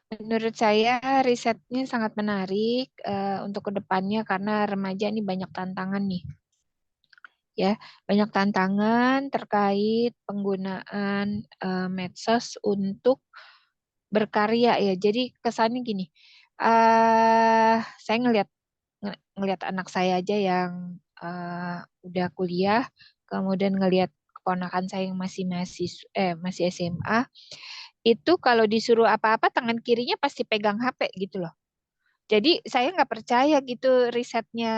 Menurut saya risetnya sangat menarik untuk kedepannya karena remaja ini banyak tantangan nih, ya, banyak tantangan terkait penggunaan medsos untuk berkarya ya. Jadi kesannya gini, saya ngelihat anak saya aja yang udah kuliah, kemudian ngelihat keponakan saya yang masih SMA, itu kalau disuruh apa-apa tangan kirinya pasti pegang HP gitu loh. Jadi saya nggak percaya gitu risetnya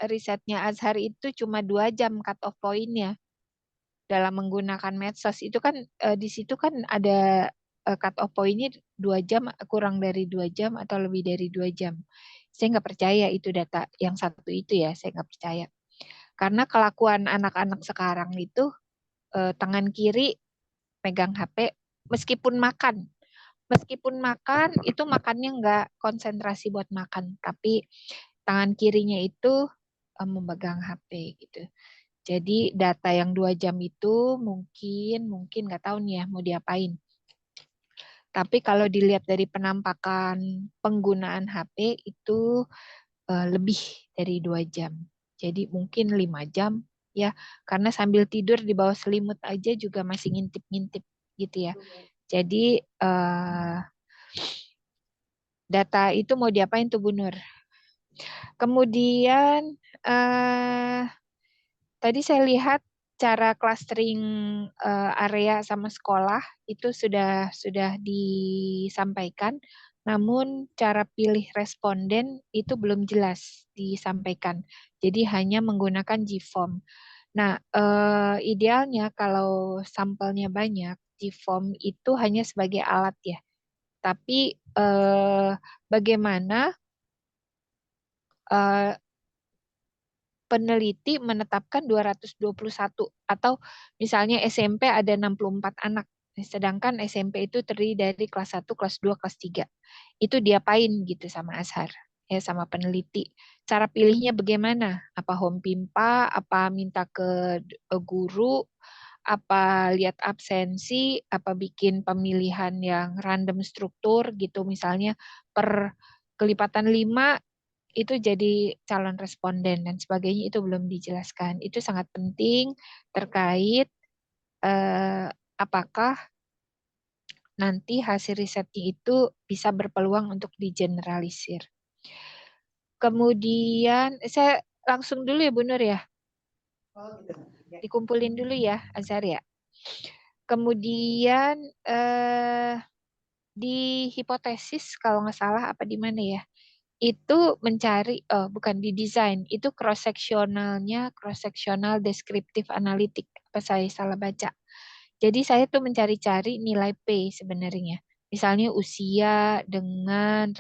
risetnya Azhar itu cuma 2 jam cut off pointnya dalam menggunakan medsos itu kan di situ kan ada cut off pointnya 2 jam, kurang dari 2 jam atau lebih dari 2 jam. Saya nggak percaya itu data yang satu itu ya, saya nggak percaya. Karena kelakuan anak-anak sekarang itu tangan kiri pegang HP meskipun makan. Meskipun makan itu makannya nggak konsentrasi buat makan, tapi tangan kirinya itu memegang HP gitu. Jadi data yang 2 jam itu mungkin mungkin nggak tahu nih ya mau diapain. Tapi kalau dilihat dari penampakan penggunaan HP itu lebih dari 2 jam. Jadi mungkin 5 jam ya, karena sambil tidur di bawah selimut aja juga masih ngintip-ngintip gitu ya. Jadi data itu mau diapain tuh Bu Nur? Kemudian eh, tadi saya lihat cara clustering area sama sekolah itu sudah disampaikan, namun cara pilih responden itu belum jelas disampaikan. Jadi hanya menggunakan GFORM. Nah, idealnya kalau sampelnya banyak, GFORM itu hanya sebagai alat ya. Tapi bagaimana eh, peneliti menetapkan 221 atau misalnya SMP ada 64 anak, sedangkan SMP itu terdiri dari kelas 1, kelas 2, kelas 3. Itu diapain gitu sama Azhar, ya sama peneliti. Cara pilihnya bagaimana? Apa home pimpa, apa minta ke guru, apa lihat absensi, apa bikin pemilihan yang random struktur gitu misalnya per kelipatan 5 itu jadi calon responden dan sebagainya itu belum dijelaskan. Itu sangat penting terkait apakah nanti hasil risetnya itu bisa berpeluang untuk digeneralisir. Kemudian saya langsung dulu ya Bu Nur ya. Dikumpulin dulu ya Azhar ya. Kemudian di hipotesis kalau nggak salah apa di mana ya, itu mencari, bukan di desain, itu cross sectional descriptive analitik. Apa saya salah baca? Jadi saya tuh mencari-cari nilai P sebenarnya. Misalnya usia dengan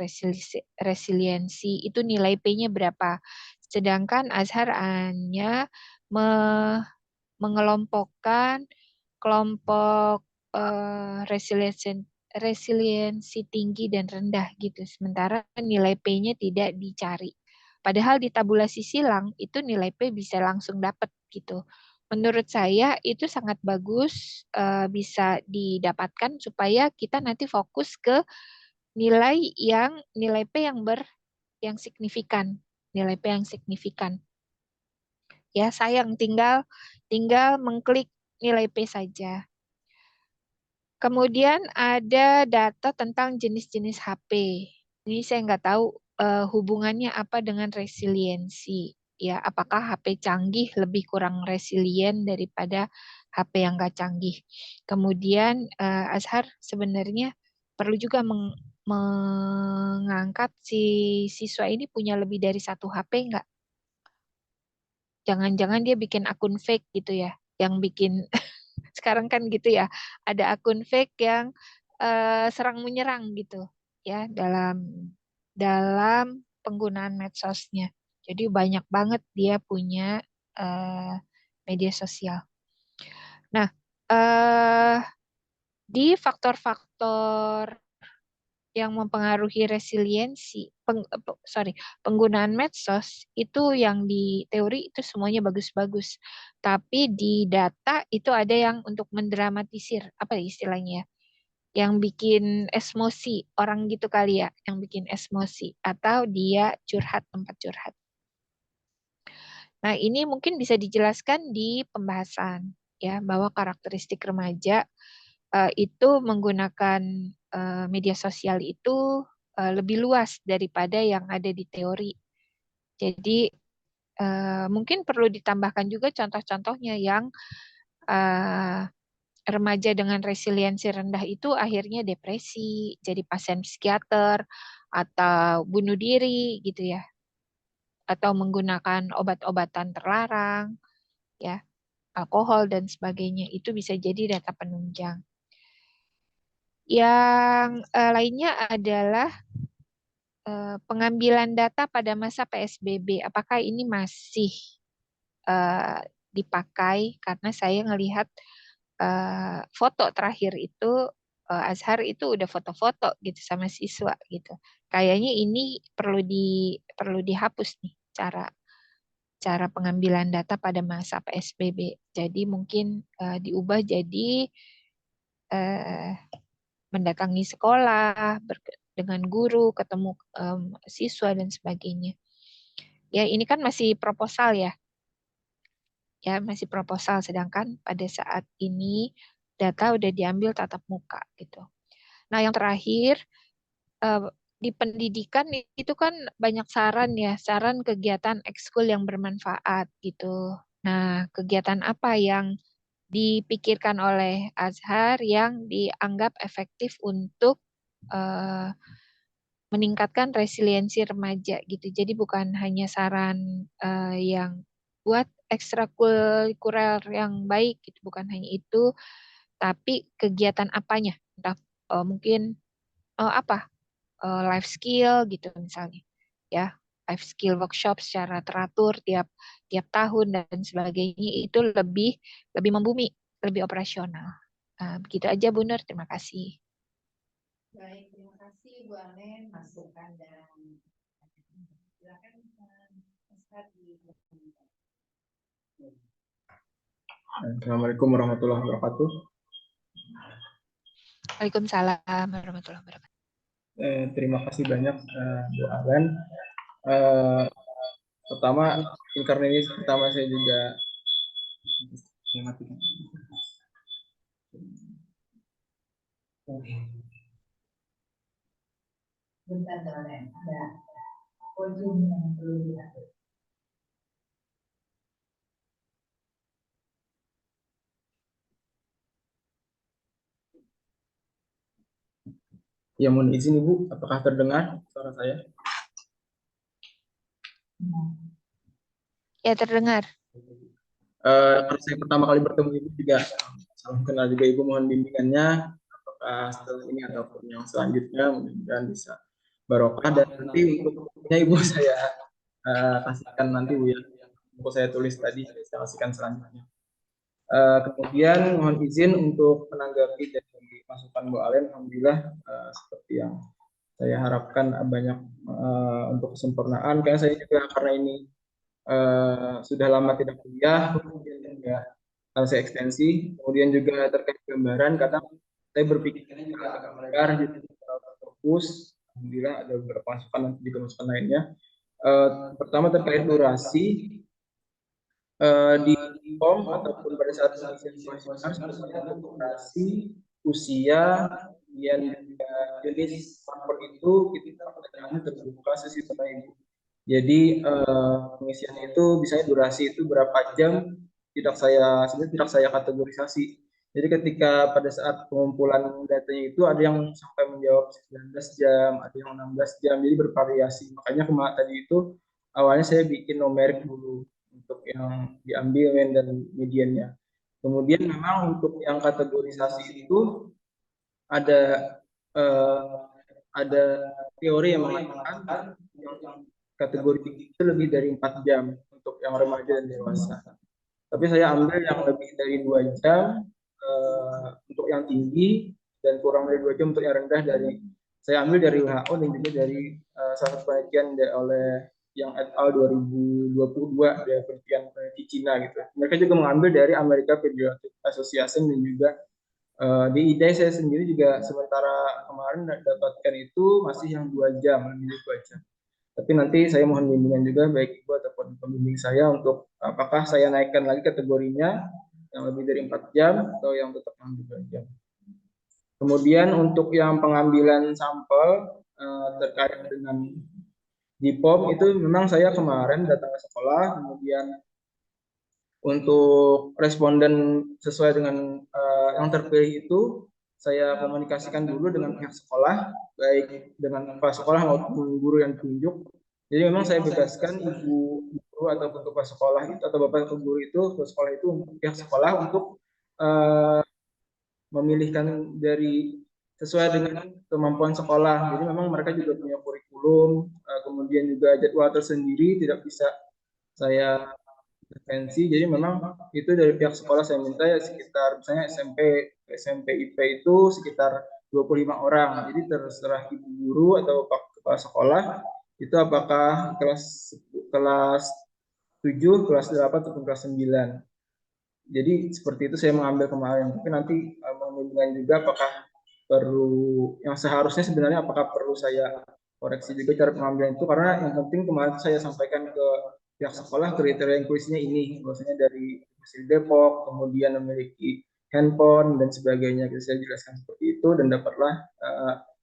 resiliensi, itu nilai P-nya berapa. Sedangkan Azhar hanya mengelompokkan kelompok resiliensi tinggi dan rendah gitu. Sementara nilai P-nya tidak dicari. Padahal di tabulasi silang itu nilai P bisa langsung dapat gitu. Menurut saya itu sangat bagus bisa didapatkan supaya kita nanti fokus ke nilai P yang signifikan, nilai P yang signifikan. Ya, sayang tinggal mengklik nilai P saja. Kemudian ada data tentang jenis-jenis HP. Ini saya nggak tahu hubungannya apa dengan resiliensi. Ya, apakah HP canggih lebih kurang resilient daripada HP yang nggak canggih? Kemudian Azhar sebenarnya perlu juga mengangkat si siswa ini punya lebih dari satu HP nggak? Jangan-jangan dia bikin akun fake gitu ya, yang bikin sekarang kan gitu ya, ada akun fake yang serang menyerang gitu ya dalam penggunaan medsosnya. Jadi banyak banget dia punya eh, media sosial. Nah, di faktor-faktor yang mempengaruhi resiliensi, penggunaan medsos itu yang di teori itu semuanya bagus-bagus. Tapi di data itu ada yang untuk mendramatisir, apa ya istilahnya ya? Yang bikin emosi orang gitu kali ya, yang bikin emosi atau dia curhat, tempat curhat. Nah, ini mungkin bisa dijelaskan di pembahasan ya bahwa karakteristik remaja itu menggunakan media sosial itu lebih luas daripada yang ada di teori. Jadi mungkin perlu ditambahkan juga contoh-contohnya yang remaja dengan resiliensi rendah itu akhirnya depresi, jadi pasien psikiater, atau bunuh diri gitu ya, atau menggunakan obat-obatan terlarang, ya, alkohol dan sebagainya. Itu bisa jadi data penunjang. Yang lainnya adalah pengambilan data pada masa PSBB. Apakah ini masih dipakai? Karena saya melihat foto terakhir itu Azhar itu udah foto-foto gitu sama siswa gitu. Kayaknya ini perlu dihapus nih cara pengambilan data pada masa PSBB. Jadi mungkin diubah jadi mendatangi sekolah dengan guru, ketemu siswa dan sebagainya. Ya, ini kan masih proposal ya. Ya, masih proposal sedangkan pada saat ini data udah diambil tatap muka gitu. Nah, yang terakhir di pendidikan itu kan banyak saran ya, saran kegiatan ekskul yang bermanfaat gitu. Nah, kegiatan apa yang dipikirkan oleh Azhar yang dianggap efektif untuk meningkatkan resiliensi remaja gitu. Jadi bukan hanya saran yang buat ekstrakurikuler yang baik gitu, bukan hanya itu, tapi kegiatan apanya, entah mungkin apa life skill gitu misalnya, ya life skill workshop secara teratur tiap tiap tahun dan sebagainya itu lebih lebih membumi, lebih operasional. Begitu aja Bu Nur, terima kasih. Baik, terima kasih Bu Alen, masukan dan silakan Ustaz di. Assalamualaikum warahmatullahi wabarakatuh. Waalaikumsalam warahmatullahi wabarakatuh. Terima kasih banyak Bu Alen. Pertama, karena ini pertama saya juga Bentar, Alen, ada podium yang perlu diatur. Ya, mohon izin Ibu, apakah terdengar suara saya? Ya, terdengar. Karena saya pertama kali bertemu Ibu juga, salam kenal juga Ibu, mohon bimbingannya apakah setelah ini ataupun yang selanjutnya mudah-mudahan bisa barokah. Dan nanti untuk bukunya Ibu saya kasihkan nanti Bu ya, buku saya tulis tadi saya kasihkan selanjutnya. Kemudian mohon izin untuk menanggapi dari masukan Bu Alen. Alhamdulillah seperti yang saya harapkan banyak untuk kesempurnaan. Karena saya juga karena ini sudah lama tidak kuliah, kemudian juga karena saya ekstensi, kemudian juga terkait gambaran, kadang saya berpikir agak melebar, jadi fokus. Alhamdulillah ada beberapa masukan dan juga masukan lainnya. Pertama terkait durasi. Di form ataupun pada saat pengisian kuesioner sebenarnya durasi, usia, kemudian juga jenis paspor itu kita pertanyaannya terbuka sesi tanya Ibu. Jadi pengisiannya itu misalnya durasi itu berapa jam sebenarnya tidak saya kategorisasi. Jadi ketika pada saat pengumpulan datanya itu ada yang sampai menjawab 19 jam, ada yang 16 jam, jadi bervariasi. Makanya kemarin tadi itu awalnya saya bikin numerik dulu untuk yang diambil dan mediannya. Kemudian memang untuk yang kategorisasi itu ada eh, ada teori yang mengatakan yang kategori itu lebih dari 4 jam untuk yang remaja dan dewasa. Tapi saya ambil yang lebih dari 2 jam untuk yang tinggi dan kurang dari 2 jam untuk yang rendah dari saya ambil dari WHO dan juga dari salah satu penelitian oleh yang et al 2022 dari peneliti Cina gitu. Mereka juga mengambil dari American Pediatric Association dan juga di ITE saya sendiri juga sementara kemarin dapatkan itu masih yang 2 jam, lebih dari 2 jam. Tapi nanti saya mohon bimbingan juga baik ibu ataupun pembimbing saya untuk apakah saya naikkan lagi kategorinya yang lebih dari 4 jam atau yang tetap yang 2 jam. Kemudian untuk yang pengambilan sampel terkait dengan JIPOM itu memang saya kemarin datang ke sekolah, kemudian untuk responden sesuai dengan yang terpilih itu saya komunikasikan dulu dengan pihak sekolah, baik dengan kepala sekolah maupun guru yang ditunjuk. Jadi memang saya bebaskan ibu guru ataupun kepala sekolah itu atau bapak guru itu ke sekolah itu untuk pihak sekolah untuk memilihkan dari sesuai dengan kemampuan sekolah. Jadi memang mereka juga punya kurikulum, kemudian juga jadwal tersendiri, tidak bisa saya intervensi. Jadi memang itu dari pihak sekolah saya minta ya sekitar misalnya SMP IP itu sekitar 25 orang. Jadi terserah ibu guru atau pak kepala sekolah itu apakah kelas 7, kelas 8 ataupun kelas 9. Jadi seperti itu saya mengambil kemarin. Tapi nanti menghubungkan juga apakah perlu yang seharusnya sebenarnya apakah perlu saya koreksi juga cara pengambilan itu, karena yang penting kemarin saya sampaikan ke pihak sekolah kriteria inklusinya ini, bahwasanya dari Mesir Depok, kemudian memiliki handphone dan sebagainya. Jadi saya jelaskan seperti itu dan dapatlah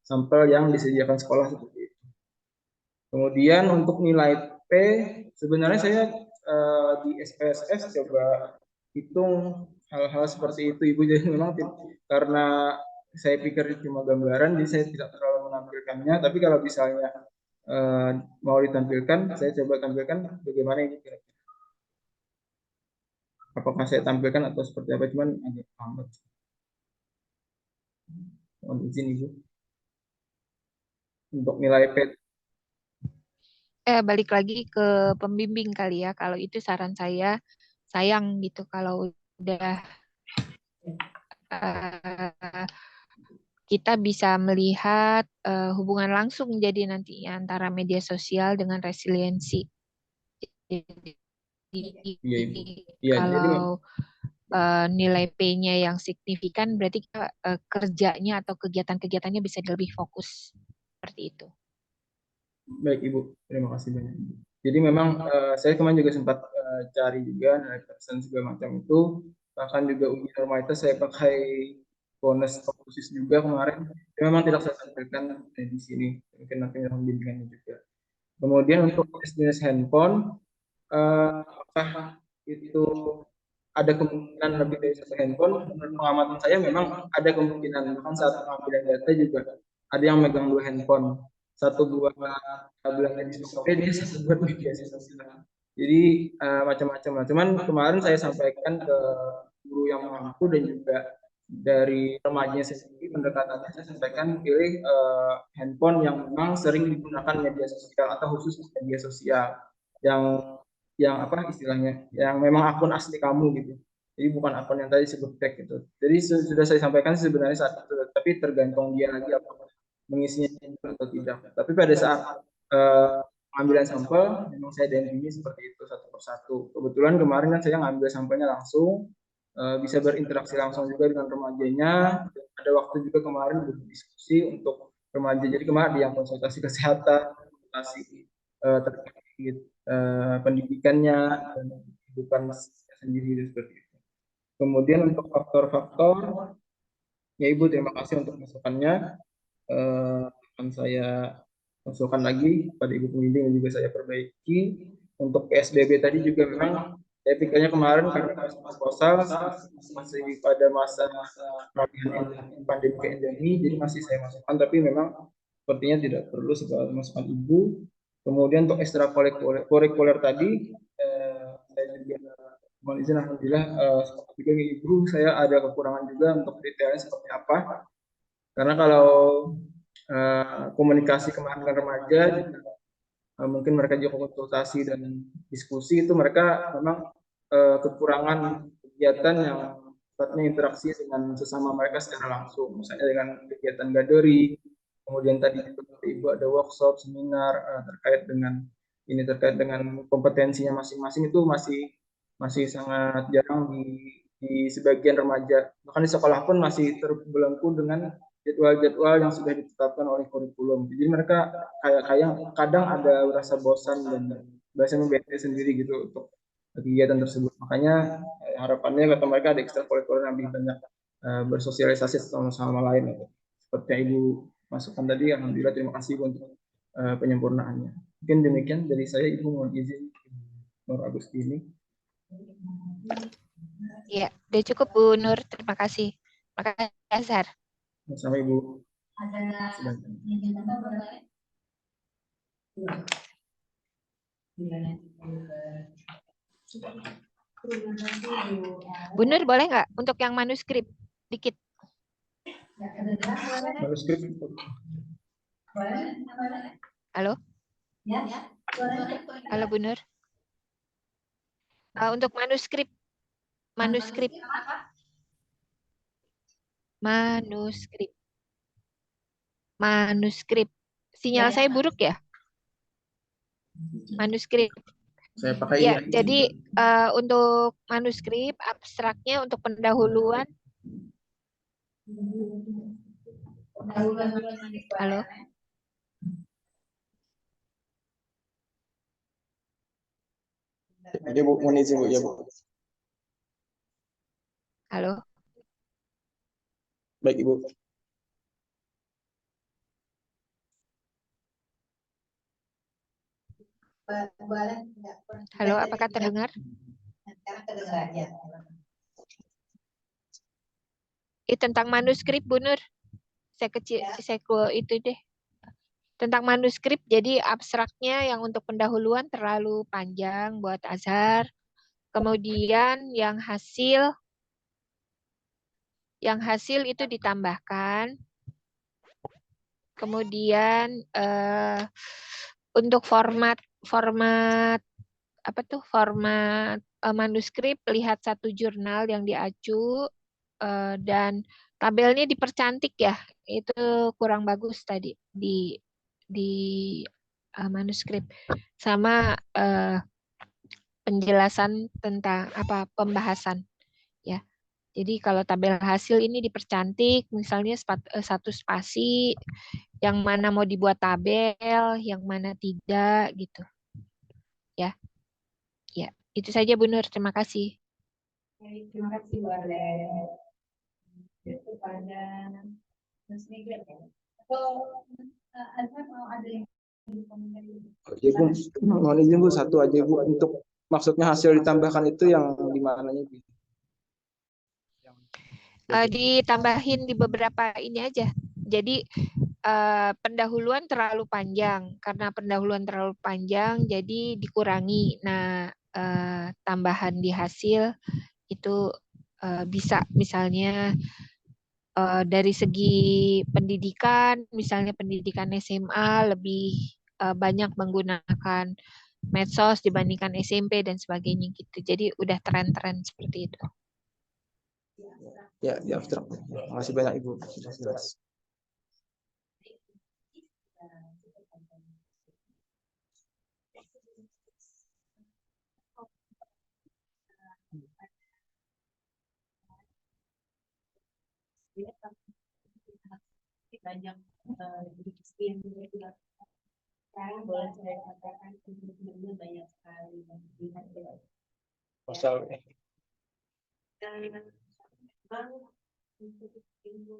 sampel yang disediakan sekolah seperti itu. Kemudian untuk nilai P sebenarnya saya di SPSS coba hitung hal-hal seperti itu Ibu. Jadi memang karena saya pikir cuma gambaran, jadi saya tidak terlalu menampilkannya. Tapi kalau misalnya mau ditampilkan, saya coba tampilkan bagaimana ini kira-kira. Apakah saya tampilkan atau seperti apa? Cuman agak lambat. Mohon izin Ibu. Untuk nilai P. Balik lagi ke pembimbing kali ya. Kalau itu saran saya, sayang gitu kalau udah kita bisa melihat hubungan langsung jadi nanti antara media sosial dengan resiliensi. Jadi Iya Ibu. Iya, jadi kalau nilai P-nya yang signifikan berarti kerjanya atau kegiatan-kegiatannya bisa lebih fokus seperti itu. baik Ibu, terima kasih banyak. Jadi memang saya kemarin juga sempat cari juga nilai persen segala macam itu, bahkan juga uji normalitas saya pakai bonus fokusis juga kemarin. Tapi memang tidak saya sampaikan di sini, mungkin nanti dalam bimbingannya juga. Kemudian untuk jenis handphone, apakah itu ada kemungkinan lebih dari satu handphone? Menurut pengamatan saya memang ada kemungkinan. Bahkan saat pengambilan data juga ada yang megang 2 handphone. Satu buat belanja di Tokopedia, satu buat media sosial. Jadi macam-macam lah. Cuman kemarin saya sampaikan ke guru yang mampu dan juga dari remajanya sendiri pendekatannya saya sampaikan pilih handphone yang memang sering digunakan media sosial atau khusus media sosial yang apa istilahnya yang memang akun asli kamu gitu. Jadi bukan akun yang tadi sebut tag gitu. Jadi sudah saya sampaikan sebenarnya saat itu, tapi tergantung dia lagi apakah mengisinya atau tidak. Tapi pada saat pengambilan sampel memang saya dampingi seperti itu satu persatu. Kebetulan kemarin kan saya ngambil sampelnya langsung, bisa berinteraksi langsung juga dengan remajanya. Ada waktu juga kemarin berdiskusi untuk remaja. Jadi kemarin ada yang konsultasi kesehatan, konsultasi terkait pendidikannya dan kehidupan sendiri seperti itu. Kemudian untuk faktor-faktor, ya Ibu terima kasih untuk masukannya. Akan saya masukkan lagi pada Ibu pembimbing dan juga saya perbaiki. Untuk PSBB tadi juga memang saya pikirnya kemarin karena proposal masih pada masa pandemi ke endemi, jadi masih saya masukkan, tapi memang sepertinya tidak perlu sebagai masukan Ibu. Kemudian untuk ekstrakurikuler tadi, saya juga mohon izin alhamdulillah juga Ibu saya ada kekurangan juga untuk detailnya seperti apa. Karena kalau komunikasi kemarin dengan remaja, mungkin mereka juga konsultasi dan diskusi itu mereka memang kekurangan kegiatan yang sifatnya interaksi dengan sesama mereka secara langsung, misalnya dengan kegiatan gathering Kemudian tadi Ibu ada workshop, seminar terkait dengan kompetensinya masing-masing itu masih sangat jarang di sebagian remaja. Bahkan di sekolah pun masih terbelenggu dengan jadwal-jadwal yang sudah ditetapkan oleh kurikulum. Jadi mereka kayak kadang ada rasa bosan dan biasanya bete sendiri gitu untuk kegiatan tersebut. Makanya harapannya kata mereka ada ekstrakurikuler yang lebih banyak bersosialisasi sama lain. Gitu. Seperti yang Ibu masukkan tadi, alhamdulillah terima kasih untuk penyempurnaannya. Mungkin demikian dari saya, Ibu mohon izin Nur Agustini. Ya, udah cukup Bu Nur, terima kasih. Makasih Azhar. Sama Ibu. Ada yang tambah boleh? Bu Nur boleh nggak untuk yang manuskrip dikit? Manuskrip. Halo? Halo Bu Nur. Untuk manuskrip. Sinyal saya buruk ya? Manuskrip. Saya pakai ya, ini. jadi untuk manuskrip abstraknya untuk pendahuluan. Halo. Jadi Bu, mohon izin Bu ya Bu. Halo. Baik Ibu. Halo, apakah terdengar? Tentang manuskrip Bu Nur. Saya itu deh. Tentang manuskrip, jadi abstraknya yang untuk pendahuluan terlalu panjang buat Azhar. Kemudian yang hasil itu ditambahkan. Kemudian untuk format manuskrip, lihat satu jurnal yang diacu dan tabelnya dipercantik ya. Itu kurang bagus tadi di manuskrip. Sama penjelasan tentang pembahasan ya. Jadi kalau tabel hasil ini dipercantik, misalnya satu spasi, yang mana mau dibuat tabel, yang mana tidak gitu. Ya. Ya, itu saja Bu Nur. Terima kasih. Terima kasih Bu Arlen. Kepada Mas Miguel ya. Atau Azhar mau ada yang Ya Bu, mohon izin Bu, satu aja Bu, untuk maksudnya hasil ditambahkan itu yang di mananya Bu? Ditambahin di beberapa ini aja. Jadi pendahuluan terlalu panjang. Karena pendahuluan terlalu panjang, jadi dikurangi. Nah, tambahan di hasil itu bisa misalnya dari segi pendidikan, misalnya pendidikan SMA lebih banyak menggunakan medsos dibandingkan SMP dan sebagainya gitu. Jadi udah tren-tren seperti itu. Ya, di abstrak. Terima kasih banyak Ibu. Sudah jelas. Banyak yang juga sekarang boleh saya katakan sebenarnya banyak sekali Pasal dan memang untuk ilmu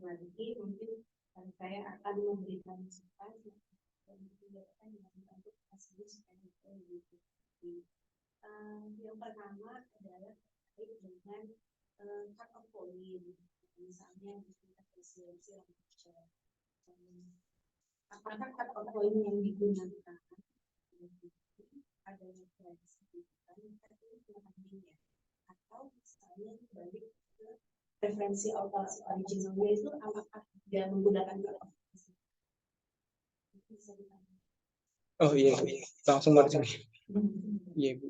lagi mungkin saya akan memberikan masukan dan menjelaskan dengan untuk hasil supaya lebih. Yang pertama adalah terkait dengan cut off point, misalnya di tingkat presidensial. Apakah cut off point yang digunakan ada referensi atau misalnya balik ke referensi originalnya itu apakah dia menggunakan cut off point? oh iya, langsung dari sini. Iya Bu.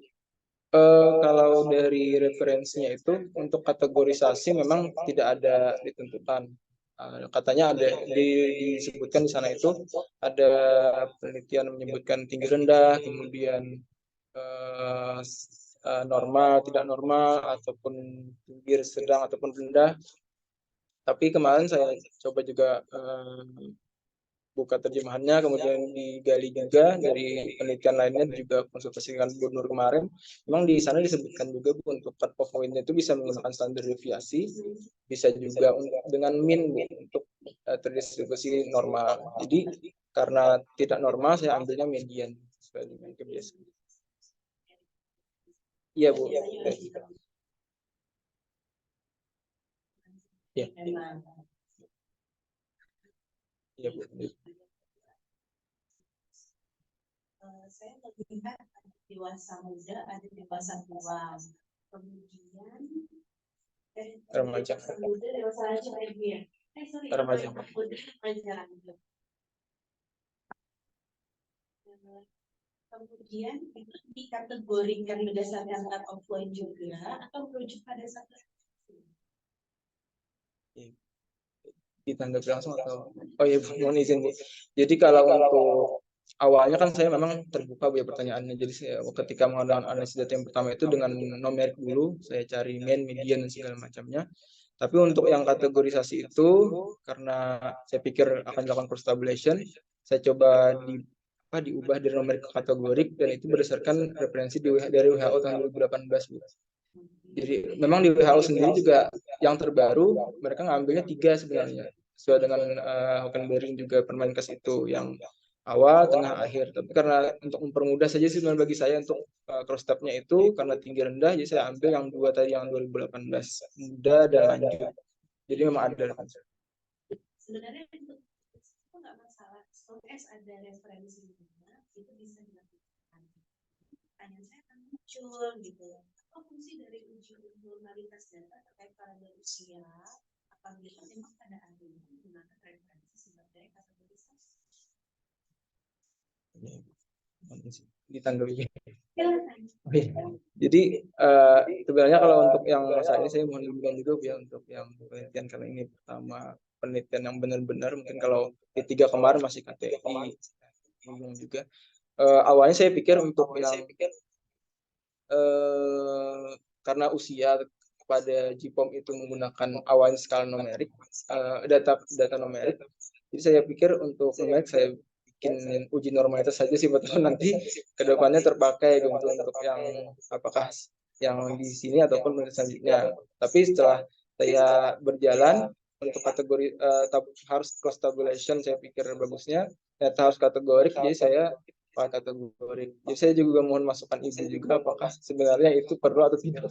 Kalau dari referensinya itu untuk kategorisasi memang tidak ada ditentukan. Katanya ada disebutkan di sana itu ada penelitian menyebutkan tinggi rendah, kemudian normal, tidak normal, ataupun tinggi sedang ataupun rendah. Tapi kemarin saya coba juga buka terjemahannya, kemudian digali juga dari penelitian lainnya, juga konsultasi dengan gubernur kemarin. Memang di sana disebutkan juga Bu, untuk cut off point-nya itu bisa menggunakan standar deviasi, bisa juga dengan mean Bu, untuk terdistribusi normal. Jadi karena tidak normal, saya ambilnya median sesuai dengan kebiasaan. Iya Bu. Iya. Iya Bu. Saya melihat ada dewasa muda, ada dewasa tua, kemudian Remaja. dewasa muda, dewasa lanjut ya. Remaja. Kemudian itu dikategorikan berdasarkan cut off point juga atau merujuk pada satu ditanggapi langsung atau ya Bu, mohon izin Bu. Jadi kalau untuk awalnya kan saya memang terbuka Bu ya pertanyaannya. Jadi saya ketika mengadakan analisis data yang pertama itu dengan numerik dulu, saya cari mean, median dan segala macamnya. Tapi untuk yang kategorisasi itu karena saya pikir akan dilakukan cross tabulation, saya coba diubah dari numerik ke kategorik, dan itu berdasarkan referensi dari WHO tahun 2018 Bu. Jadi memang di WHO sendiri juga yang terbaru mereka ngambilnya 3 sebenarnya, sesuai dengan Hockenberry juga Permenkes itu yang awal, tengah, akhir. Tapi karena untuk mempermudah saja sih bagi saya untuk cross tab-nya itu karena tinggi rendah, jadi saya ambil yang 2 tadi, yang 2018 muda dan lanjut. Jadi memang ada. Sebenarnya itu nggak masalah, so as ada referensinya itu bisa dilakukan. Pertanyaan saya akan muncul gitu. Apa fungsi dari uji normalitas data terkait pada usia apabila memang pada akhirnya menggunakan referensi sebagai kategorisasi? Ditanggapi. Jadi sebenarnya kalau untuk yang saat ini saya mohon bimbingan juga ya untuk yang penelitian, karena ini pertama penelitian yang benar-benar, mungkin kalau P3 kemarin masih KTI bingung juga. Awalnya saya pikir untuk yang karena usia pada JIPOM itu menggunakan awalnya skala numerik, data numerik. Jadi saya pikir untuk numerik saya bikin uji normalitas saja sih, betul nanti kedepannya terpakai untuk yang apakah yang di sini ataupun selanjutnya. Tapi setelah saya berjalan untuk kategori harus cross tabulation, saya pikir bagusnya data harus kategorik, jadi saya kategori. Jadi saya juga mohon masukan ibu juga, apakah sebenarnya itu perlu atau tidak.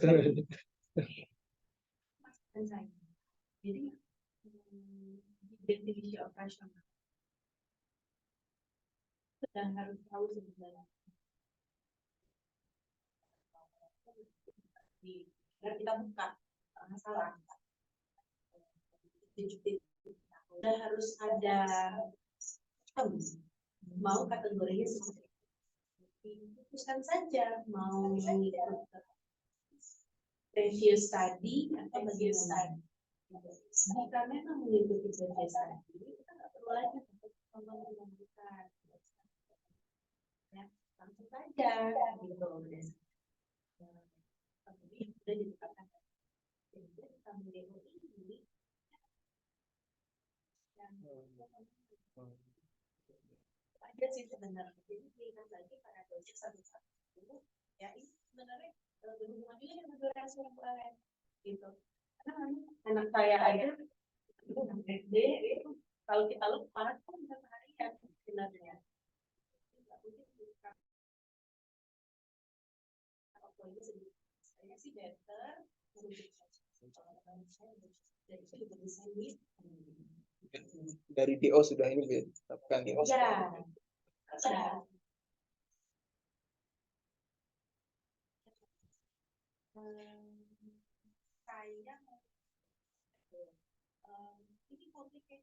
Jadi definisi operasional dan harus tahu sebenarnya. Kita buka masalah. Kita harus ada mau kategorinya seperti putuskan saja mau review study atau bagaimana. Jika memang mengikuti review study, kita nggak perlu lagi untuk membutuhkan, ya langsung saja gitu. Kemudian sudah ditetapkan. Jadi kita melihat ini aja sih sebenarnya. Jadi lihat lagi pada dosis satu-satu. Ya ini sebenarnya berhubungan juga dengan durasi yang lain gitu. Karena anak saya aja itu SD itu kalau kita lupa itu bisa seharian sebenarnya. Saya sih better dari DO sudah ini ditetapkan ya. saya ini komplit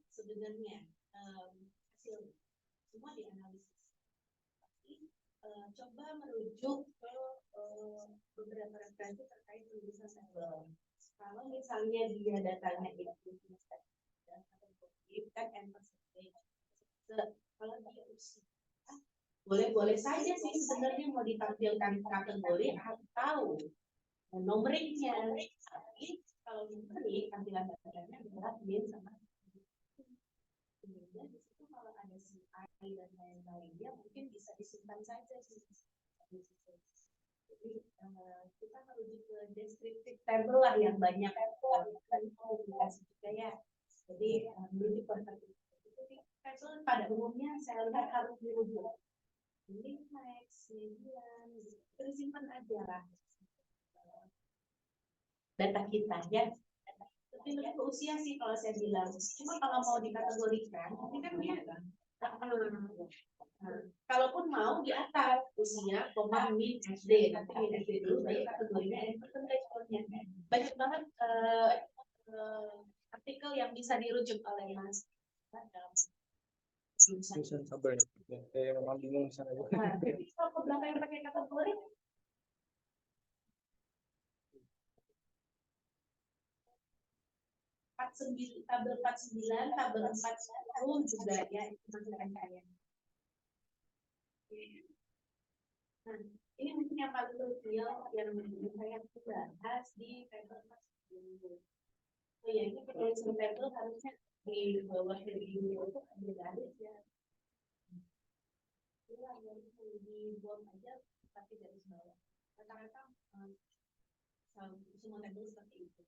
sebenarnya hasil semua dianalisis. Tapi coba merujuk ke beberapa referensi terkait penulisan sampel. Kalau misalnya dia datanya itu kan N percentage. Kalau dia usia, boleh-boleh saja sih sebenarnya mau ditampilkan kategori atau numeriknya. Tapi kalau numerik tampilan datanya adalah dia sama. Kemudian di situ kalau ada si I dan lain-lainnya mungkin bisa disimpan saja sih. Jadi kita merujuk ke descriptive table lah yang banyak publikasi juga ya. Jadi merujuk ke table pada umumnya saya lihat harus dirujuk. Ini next, median, terus simpan aja lah data kita ya. Tapi lebih ke usia sih kalau saya bilang. Cuma kalau mau dikategorikan, ini kan dia kalaupun mau di atas usia, min SD, tapi min SD dulu baru kategorinya N percentage-nya. Banyak banget artikel yang bisa dirujuk oleh Mas. Susah sabar ya. Kayak memang bingung sana juga. Jadi kalau ke belakang yang pakai kategori tabel 49, tabel 40 juga ya itu masih saya. Nah, ini mungkin yang paling krusial yang saya bahas di paper 40. Oh ya, ini penulisan paper harusnya di bawah dari itu ada garis ya. Di bawah aja tapi garis bawah. Rata-rata semua tabel seperti itu.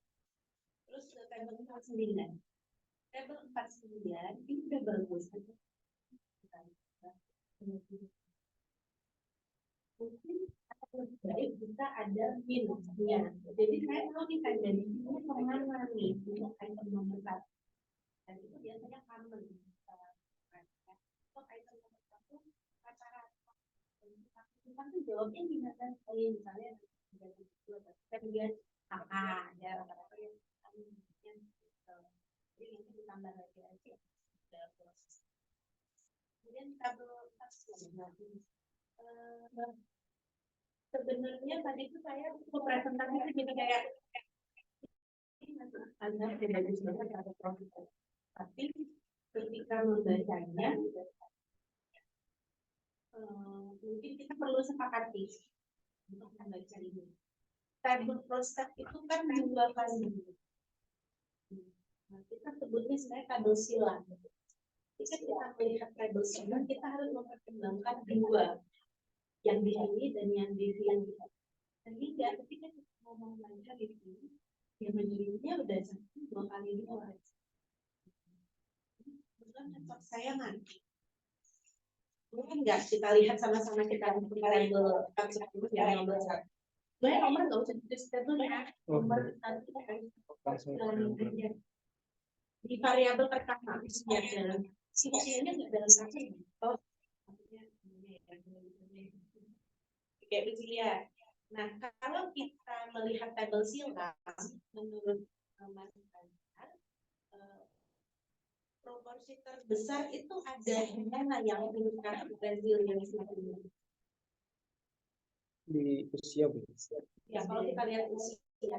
Terus tabel 49. Tabel 49 ini udah bagus. Mungkin lebih baik jika ada minusnya. Jadi saya tahu nih kan jadi ini kemana nih untuk item nomor 1. Dan itu biasanya common. Untuk item nomor 1 rata-rata. Kita tuh jawabnya gimana? Misalnya kemudian apa ya rata-rata yang jadi nanti ditambah lagi aja dalam proses. Kemudian tabel sebenarnya tadi itu saya presentasi jadi kayak ada tidak bisa ada proses, tapi ketika membacanya mungkin kita perlu sepakati untuk membaca ini. Tabel proses itu kan dua kali. Nah, kita sebutnya sebenarnya tabel sila. Jika kita melihat tabel sila, kita harus mempertimbangkan dua, yang di sini dan yang di sini. Dan tidak, ketika kita ngomong belajar di sini, yang menjadinya udah dua kali dua. Bukan contoh saya nanti. Mungkin nggak kita lihat sama-sama kita tabel yang nomor 1. Sebenarnya nomor nggak usah ditulis tabel ya. Nomor nanti kita di variabel pertama usia dalam usianya nggak dalam satu. Oh, kayak begini ya. Nah, kalau kita melihat tabel sila, menurut Mas proporsi terbesar itu ada di mana yang menunjukkan resilience ini? Di usia Bu. Ya, kalau kita lihat usia, kita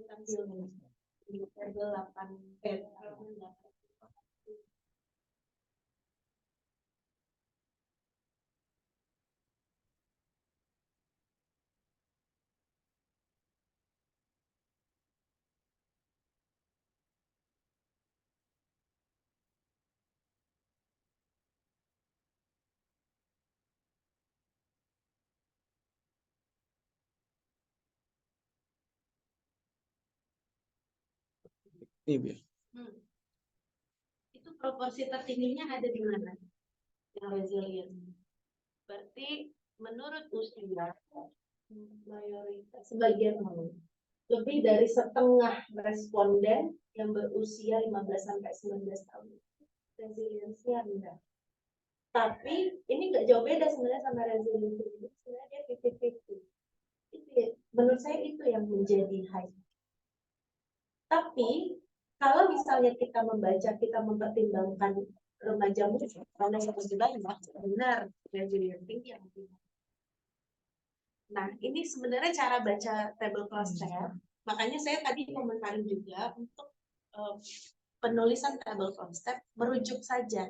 tampil di tabel 8. Iya. Itu proporsi tertingginya ada di mana? Yang resilient. Berarti menurut usia mayoritas sebagian lebih dari setengah responden yang berusia 15 sampai 19 tahun. Resiliensinya rendah. Tapi ini nggak jauh beda sebenarnya sama resiliensi ini. Sebenarnya dia 50-50. Menurut saya itu yang menjadi high. Tapi kalau misalnya kita membaca, kita mempertimbangkan remaja muda, karena yang lebih banyak, benar resilient tinggi yang lebih. Nah, ini sebenarnya cara baca table cross check Makanya saya tadi komentarin juga untuk penulisan table from step merujuk saja.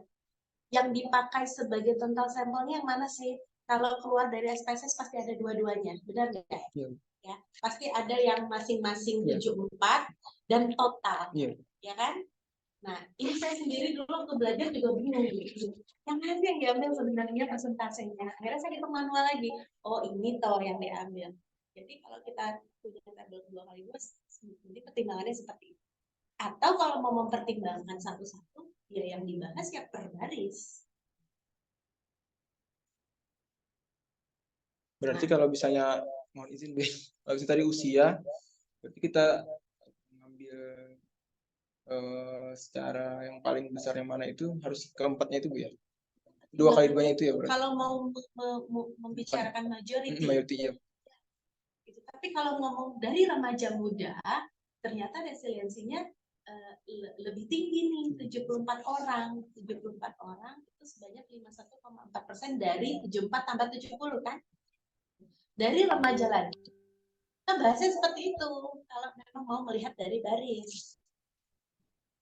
Yang dipakai sebagai total sampelnya yang mana sih? Kalau keluar dari SPSS pasti ada dua-duanya, benar nggak? Ya, pasti ada yang masing-masing 74 dan total, ya kan? Nah, ini saya sendiri dulu waktu belajar juga bingung gitu. Yang mana yang diambil sebenarnya persentasenya? Akhirnya saya hitung manual lagi. Oh, ini toh yang diambil. Jadi kalau kita punya tabel 2x2, jadi pertimbangannya seperti itu. Atau kalau mau mempertimbangkan satu-satu, ya yang dibahas ya per baris. Berarti kalau misalnya, mohon izin Bu, kalau misalnya tadi usia, berarti kita mengambil secara yang paling besar yang mana itu harus keempatnya itu Bu ya? 2x2-nya itu ya berarti? Kalau mau membicarakan majority, ya. Gitu. Tapi kalau ngomong dari remaja muda, ternyata resiliensinya lebih tinggi nih, 74 orang. 74 orang itu sebanyak 51,4% dari 74 tambah 70 kan? Dari remaja lagi. Kita bahasnya seperti itu, kalau memang mau melihat dari baris.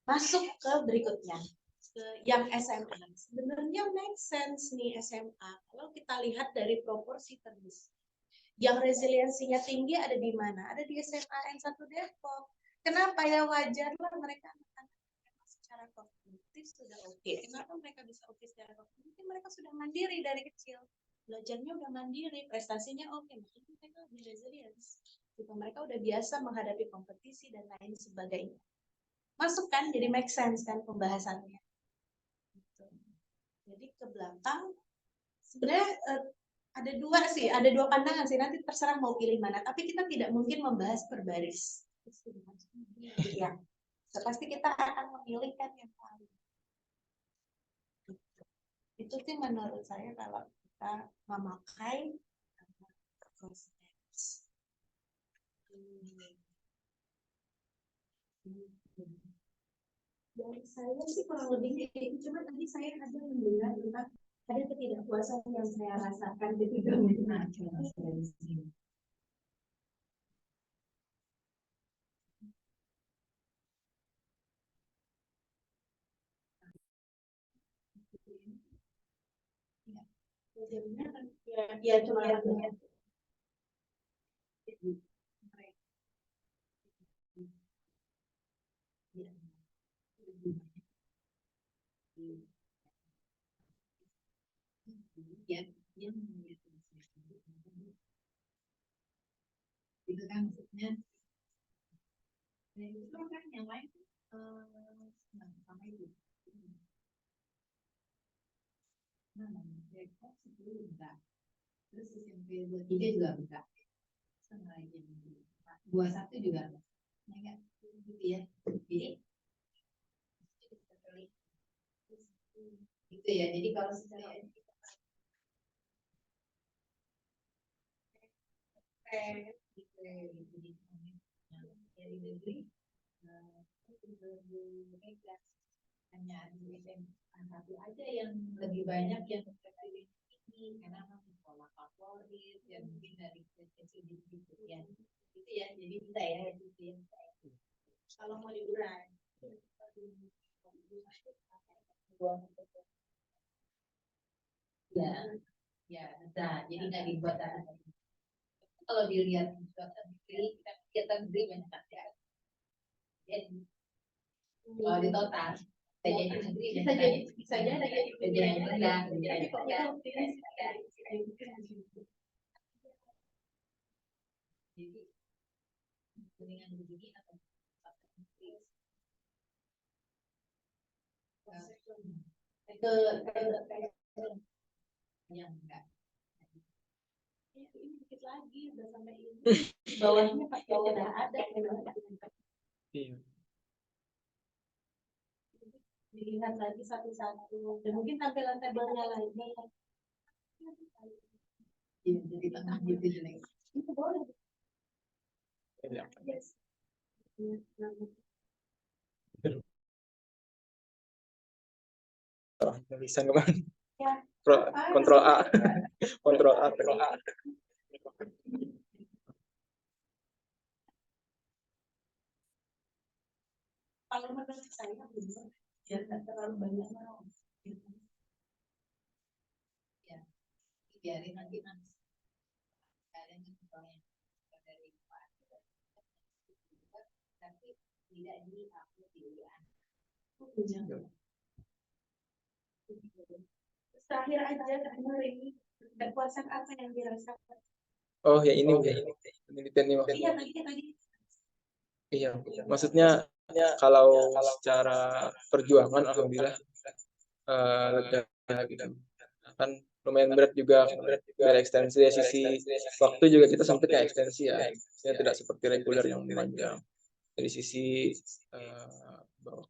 Masuk ke berikutnya, ke yang SMA. Sebenarnya make sense nih SMA, kalau kita lihat dari proporsi terbesar. Yang resiliensinya tinggi ada di mana? Ada di SMA N1 Depok. Kenapa ya? Wajarlah mereka secara kognitif sudah oke. Kenapa mereka bisa oke secara kognitif? Mereka sudah mandiri dari kecil. Belajarnya udah mandiri, prestasinya oke. Makanya mereka lebih resilience. Jika mereka udah biasa menghadapi kompetisi dan lain sebagainya. Masuk kan? Jadi make sense kan pembahasannya. Jadi ke belakang, sebenarnya ada dua pandangan sih, nanti terserah mau pilih mana, tapi kita tidak mungkin membahas per baris. Ya, pasti kita akan memilih kan yang paling. Itu sih menurut saya kalau kita memakai steps. Dari saya sih kurang lebihnya itu, cuma tadi saya ada mendengar tentang ada ketidakpuasan yang saya rasakan ketika menaati. Ya cuma itu kan maksudnya itu kan yang lain sama itu Depok 10 enggak, terus SMP 23 juga enggak, sama aja 21 juga enggak, gitu ya. Jadi gitu ya. Jadi kalau secara dari negeri hanya di satu aja yang lebih banyak yang ini karena masih sekolah favorit yang mungkin dari kecil gitu ya, gitu ya. Jadi bisa ya gitu ya. Kalau mau diurai ya ya bisa, jadi nggak dibuat kalau dilihat kita negeri banyak ya. Kalau di total bisa jadi kok jadi dengan begini atau yang enggak ini dikit lagi udah sampai ini bawahnya pasti udah ada. Dilihat lagi satu-satu dan mungkin tampilan tabelnya lagi di tengah gitu jelek itu boleh yes. Bisa kemana? Ya. Kontrol A. Kontrol A. kalau menurut saya benar, ya nggak terlalu banyak mau. Ya, biarin nanti kalian yang dari tapi tidak di aku pilihan. Terakhir aja ini kepuasan apa yang dirasakan? Oh ya ini penelitian ini Iya tadi. Iya, maksudnya kalau secara perjuangan alhamdulillah lega gitu. Kan lumayan berat juga dari ekstensi dari sisi waktu juga kita sempit ya ekstensi ya. Tidak seperti reguler yang panjang. Dari sisi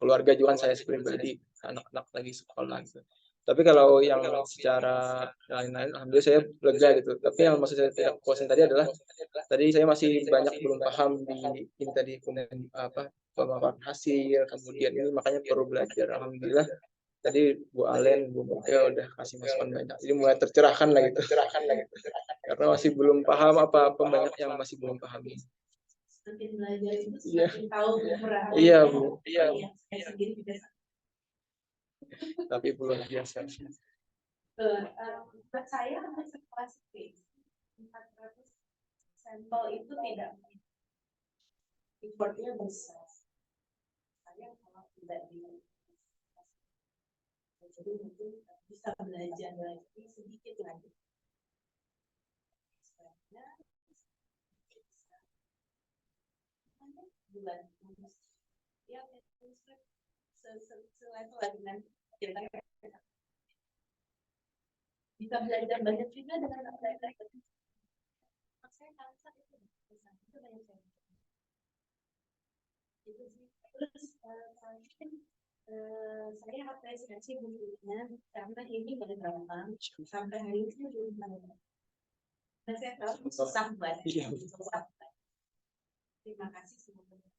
keluarga juga kan saya pribadi anak-anak lagi sekolah gitu. Tapi kalau yang secara lain-lain alhamdulillah saya lega gitu. Tapi yang maksud saya tidak puasin tadi adalah tadi saya masih banyak belum paham di ini tadi pemaparan hasil, kemudian ini makanya perlu belajar. Alhamdulillah tadi Bu Alen, Bu Moga udah kasih masukan banyak. Jadi mulai tercerahkan lah gitu. Karena masih belum paham apa-apa, banyak yang masih belum pahami. Semakin belajar itu semakin tahu kekurangan. Iya, Bu. Iya. Saya sendiri juga. Tapi belum biasa. Buat saya untuk sekelas B 400 sampel itu tidak importnya besar. Saya kalau tidak di jadi mungkin bisa belajar lagi sedikit lagi. Bulan ya selevel dengan kita bisa belajar banyak juga dengan belajar saya rasa itu banyak itu sih. Terus saya apresiasi bukunya karena ini gampang sampai hari ini belum banyak. Dan saya tahu susah banget. Terima kasih semuanya.